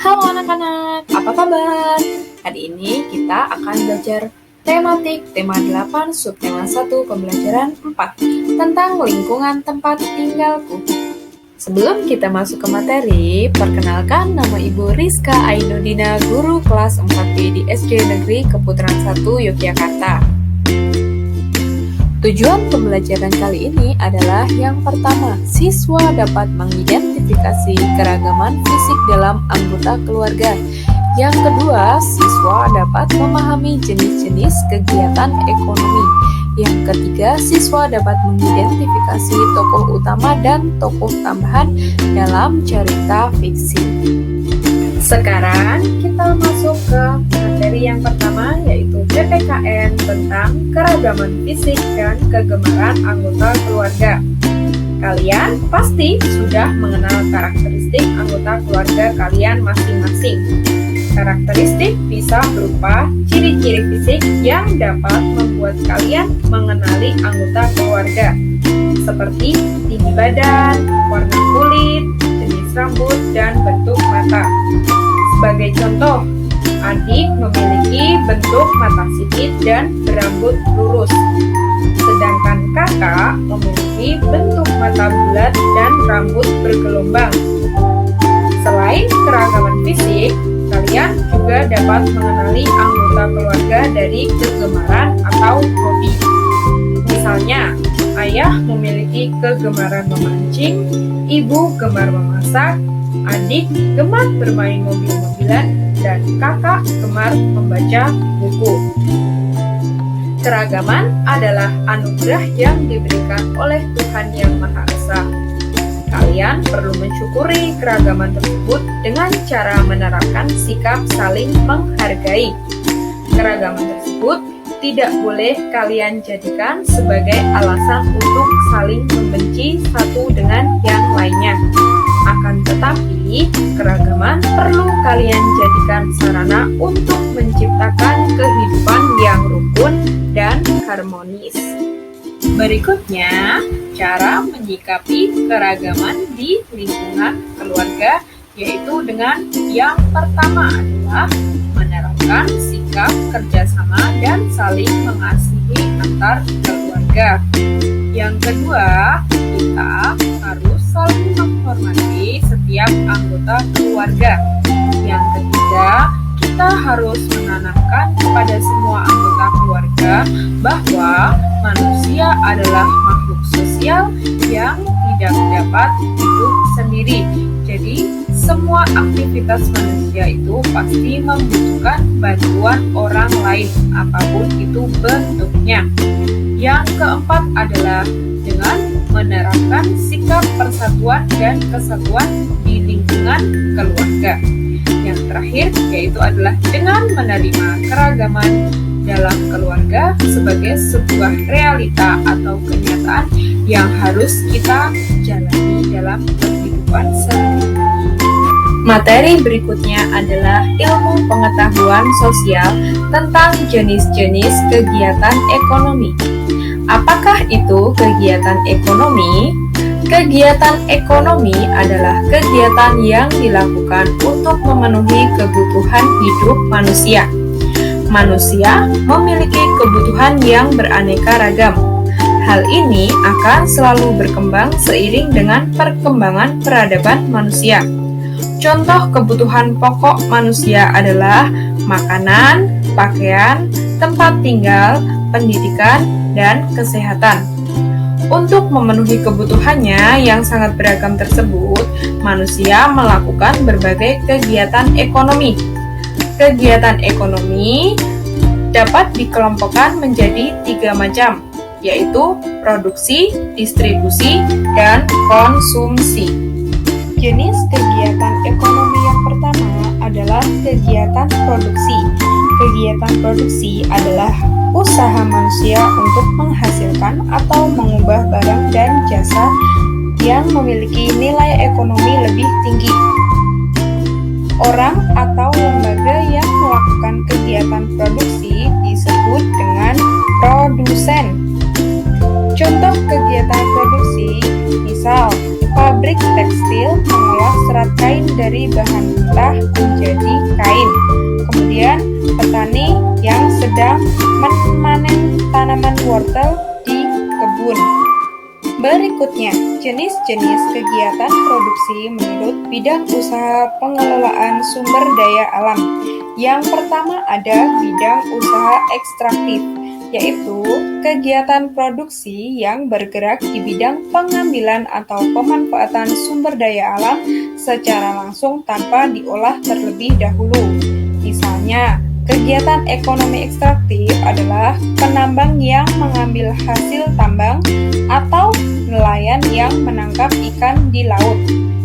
Halo anak-anak, apa kabar? Hari ini kita akan belajar tematik tema 8 subtema 1 pembelajaran 4 tentang lingkungan tempat tinggalku. Sebelum kita masuk ke materi, perkenalkan nama Ibu Rizka Ainudina, guru kelas 4B di SD Negeri Keputaran 1 Yogyakarta. Tujuan pembelajaran kali ini adalah yang pertama, siswa dapat mengidentifikasi keragaman fisik dalam anggota keluarga. Yang kedua, siswa dapat memahami jenis-jenis kegiatan ekonomi. Yang ketiga, siswa dapat mengidentifikasi tokoh utama dan tokoh tambahan dalam cerita fiksi. Sekarang kita masuk ke materi yang pertama, yaitu PPKN tentang keragaman fisik dan kegemaran anggota keluarga. Kalian pasti sudah mengenal karakteristik anggota keluarga kalian masing-masing. Karakteristik bisa berupa ciri-ciri fisik yang dapat membuat kalian mengenali anggota keluarga, seperti tinggi badan, warna kulit, jenis rambut, dan bentuk mata. Sebagai contoh, adik memiliki bentuk mata sipit dan berambut lurus, sedangkan kakak memiliki bentuk mata bulat dan rambut bergelombang. Selain keragaman fisik, kalian juga dapat mengenali anggota keluarga dari kegemaran atau hobi. Misalnya, ayah memiliki kegemaran memancing, ibu gemar memasak, adik gemar bermain mobil-mobilan, dan kakak gemar membaca buku. Keragaman adalah anugerah yang diberikan oleh Tuhan Yang Maha Esa. Kalian perlu mensyukuri keragaman tersebut dengan cara menerapkan sikap saling menghargai. Keragaman tersebut tidak boleh kalian jadikan sebagai alasan untuk saling membenci satu dengan yang lainnya. Akan tetapi, keragaman perlu kalian jadikan sarana untuk menciptakan kehidupan yang rukun dan harmonis. Berikutnya, cara menyikapi keragaman di lingkungan keluarga, yaitu dengan yang pertama adalah menerapkan sikap kerjasama dan saling mengasihi antar keluarga. Yang kedua, kita harus saling menghormati setiap anggota keluarga. Yang ketiga, kita harus menanamkan kepada semua anggota keluarga bahwa manusia adalah makhluk sosial yang tidak dapat hidup sendiri. Jadi, semua aktivitas manusia itu pasti membutuhkan bantuan orang lain, apapun itu bentuknya. Yang keempat adalah dengan menerapkan sikap persatuan dan kesatuan di lingkungan keluarga. Yang terakhir yaitu adalah dengan menerima keragaman dalam keluarga sebagai sebuah realita atau kenyataan yang harus kita jalani dalam kehidupan sehari-hari. Materi berikutnya adalah ilmu pengetahuan sosial tentang jenis-jenis kegiatan ekonomi. Apakah itu kegiatan ekonomi? Kegiatan ekonomi adalah kegiatan yang dilakukan untuk memenuhi kebutuhan hidup manusia. Manusia memiliki kebutuhan yang beraneka ragam. Hal ini akan selalu berkembang seiring dengan perkembangan peradaban manusia. Contoh kebutuhan pokok manusia adalah makanan, pakaian, tempat tinggal, pendidikan, dan kesehatan. Untuk memenuhi kebutuhannya yang sangat beragam tersebut, manusia melakukan berbagai kegiatan ekonomi. Kegiatan ekonomi dapat dikelompokkan menjadi 3 macam, yaitu produksi, distribusi, dan konsumsi. Jenis kegiatan ekonomi yang pertama adalah kegiatan produksi. Kegiatan produksi adalah usaha manusia untuk menghasilkan atau mengubah barang dan jasa yang memiliki nilai ekonomi lebih tinggi. Orang atau lembaga yang melakukan kegiatan produksi disebut dengan produsen. Contoh kegiatan produksi, misal pabrik tekstil mengolah serat kain dari dari bahan mentah menjadi kain. Kemudian petani yang sedang memanen tanaman wortel di kebun. Berikutnya, jenis-jenis kegiatan produksi menurut bidang usaha pengelolaan sumber daya alam. Yang pertama ada bidang usaha ekstraktif, yaitu kegiatan produksi yang bergerak di bidang pengambilan atau pemanfaatan sumber daya alam secara langsung tanpa diolah terlebih dahulu. Misalnya, kegiatan ekonomi ekstraktif adalah penambang yang mengambil hasil tambang atau nelayan yang menangkap ikan di laut.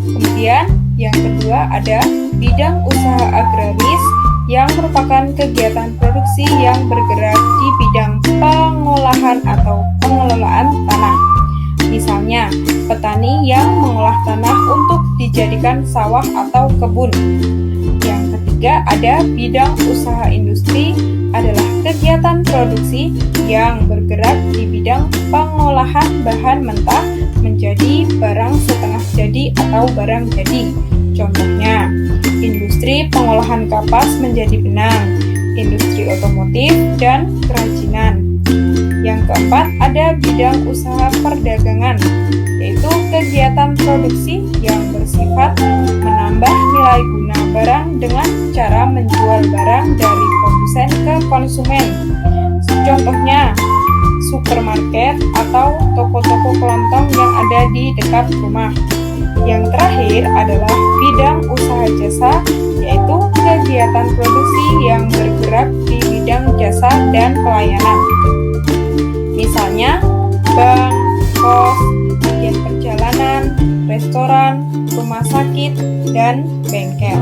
Kemudian, yang kedua ada bidang usaha agraris yang merupakan kegiatan produksi yang bergerak di bidang pengolahan atau pengelolaan tanah. Misalnya, petani yang mengolah tanah untuk dijadikan sawah atau kebun. Yang ketiga ada bidang usaha industri adalah kegiatan produksi yang bergerak di bidang pengolahan bahan mentah menjadi barang setengah jadi atau barang jadi. Contohnya, industri pengolahan kapas menjadi benang, industri otomotif, dan kerajinan. Yang keempat ada bidang usaha perdagangan, yaitu kegiatan produksi yang bersifat menambah nilai guna barang dengan cara menjual barang dari produsen ke konsumen. Contohnya, supermarket atau toko-toko kelontong yang ada di dekat rumah. Yang terakhir adalah bidang usaha jasa, yaitu kegiatan produksi yang bergerak di bidang jasa dan pelayanan. Misalnya, bank, pos, agen perjalanan, restoran, rumah sakit, dan bengkel.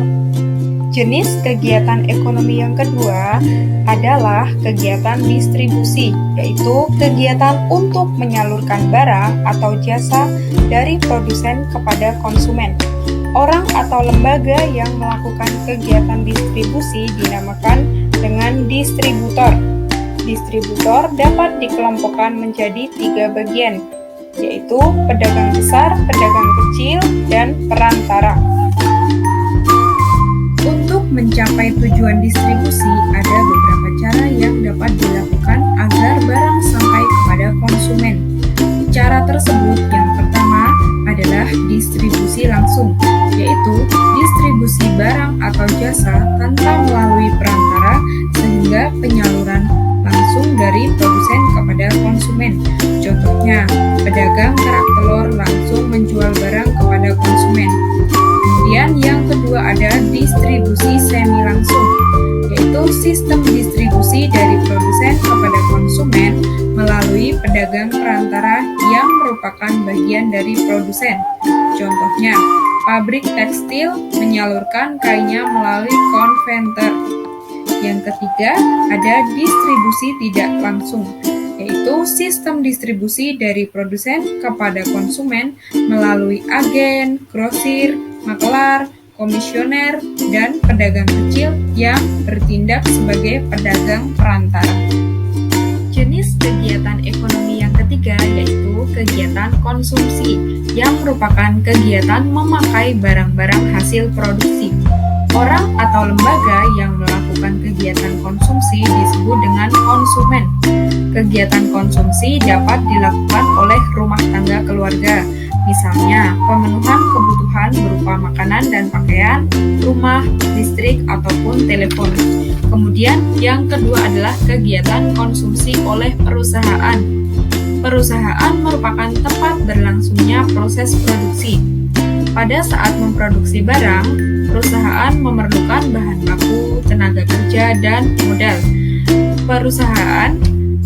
Jenis kegiatan ekonomi yang kedua adalah kegiatan distribusi, yaitu kegiatan untuk menyalurkan barang atau jasa dari produsen kepada konsumen. Orang atau lembaga yang melakukan kegiatan distribusi dinamakan dengan distributor. Distributor dapat dikelompokkan menjadi 3 bagian, yaitu pedagang besar, pedagang kecil, dan perantara. Untuk mencapai tujuan distribusi, ada beberapa cara yang dapat dilakukan agar barang sampai kepada konsumen. Cara tersebut yang pertama adalah distribusi langsung, yaitu distribusi barang atau jasa tanpa melalui perantara sehingga penyaluran langsung dari produsen kepada konsumen. Contohnya, pedagang kerak telur langsung menjual barang kepada konsumen. Kemudian yang kedua ada distribusi semi langsung, yaitu sistem distribusi dari produsen kepada konsumen melalui pedagang perantara yang merupakan bagian dari produsen. Contohnya, pabrik tekstil menyalurkan kainnya melalui konveyor. Yang ketiga ada distribusi tidak langsung, yaitu sistem distribusi dari produsen kepada konsumen melalui agen, grosir, makelar, komisioner, dan pedagang kecil yang bertindak sebagai pedagang perantara. Jenis kegiatan ekonomi yang ketiga yaitu kegiatan konsumsi, yang merupakan kegiatan memakai barang-barang hasil produksi. Orang atau lembaga yang melakukan kegiatan konsumsi disebut dengan konsumen. Kegiatan konsumsi dapat dilakukan oleh rumah tangga keluarga, misalnya pemenuhan kebutuhan berupa makanan dan pakaian, rumah, listrik, ataupun telepon. Kemudian yang kedua adalah kegiatan konsumsi oleh perusahaan. Perusahaan merupakan tempat berlangsungnya proses produksi. Pada saat memproduksi barang, perusahaan memerlukan bahan baku, tenaga kerja, dan modal. Perusahaan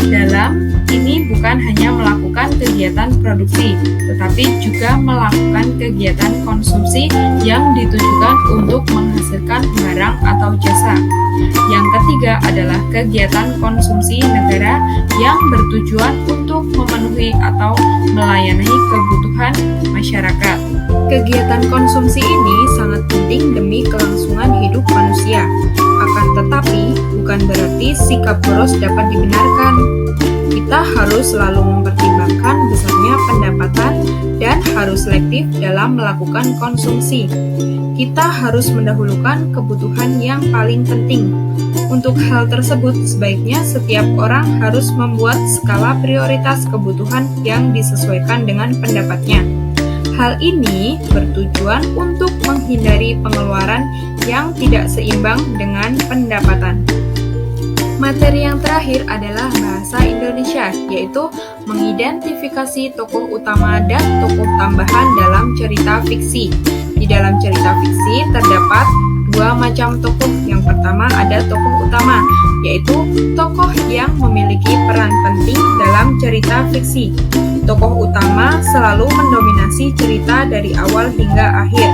dalam ini bukan hanya melakukan kegiatan produksi, tetapi juga melakukan kegiatan konsumsi yang ditujukan untuk menghasilkan barang atau jasa. Yang ketiga adalah kegiatan konsumsi negara yang bertujuan untuk memenuhi atau melayani kebutuhan masyarakat. Kegiatan konsumsi ini sangat penting demi kelangsungan hidup manusia. Akan tetapi, bukan berarti sikap boros dapat dibenarkan. Kita harus selalu mempertimbangkan besarnya pendapatan dan harus selektif dalam melakukan konsumsi. kita harus mendahulukan kebutuhan yang paling penting. Untuk hal tersebut, sebaiknya setiap orang harus membuat skala prioritas kebutuhan yang disesuaikan dengan pendapatnya. Hal ini bertujuan untuk menghindari pengeluaran yang tidak seimbang dengan pendapatan. Materi yang terakhir adalah bahasa Indonesia, yaitu mengidentifikasi tokoh utama dan tokoh tambahan dalam cerita fiksi. Di dalam cerita fiksi terdapat dua macam tokoh. Yang pertama ada tokoh utama, yaitu tokoh yang memiliki peran penting dalam cerita fiksi. Tokoh utama selalu mendominasi cerita dari awal hingga akhir.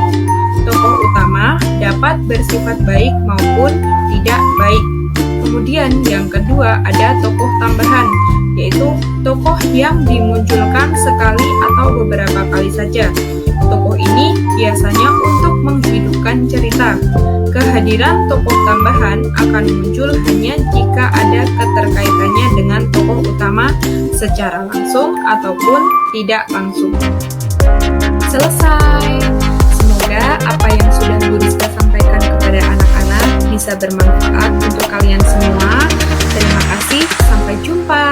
Tokoh utama dapat bersifat baik maupun tidak baik. Kemudian yang kedua ada tokoh tambahan, yaitu tokoh yang dimunculkan sekali atau beberapa kali saja. Tokoh ini biasanya untuk menghidupkan cerita. Kehadiran tokoh tambahan akan muncul hanya jika ada keterkaitannya dengan tokoh utama secara langsung ataupun tidak langsung. Selesai. Semoga apa yang sudah Bu Rizka sampaikan kepada anak-anak bisa bermanfaat untuk kalian semua. Terima kasih, sampai jumpa.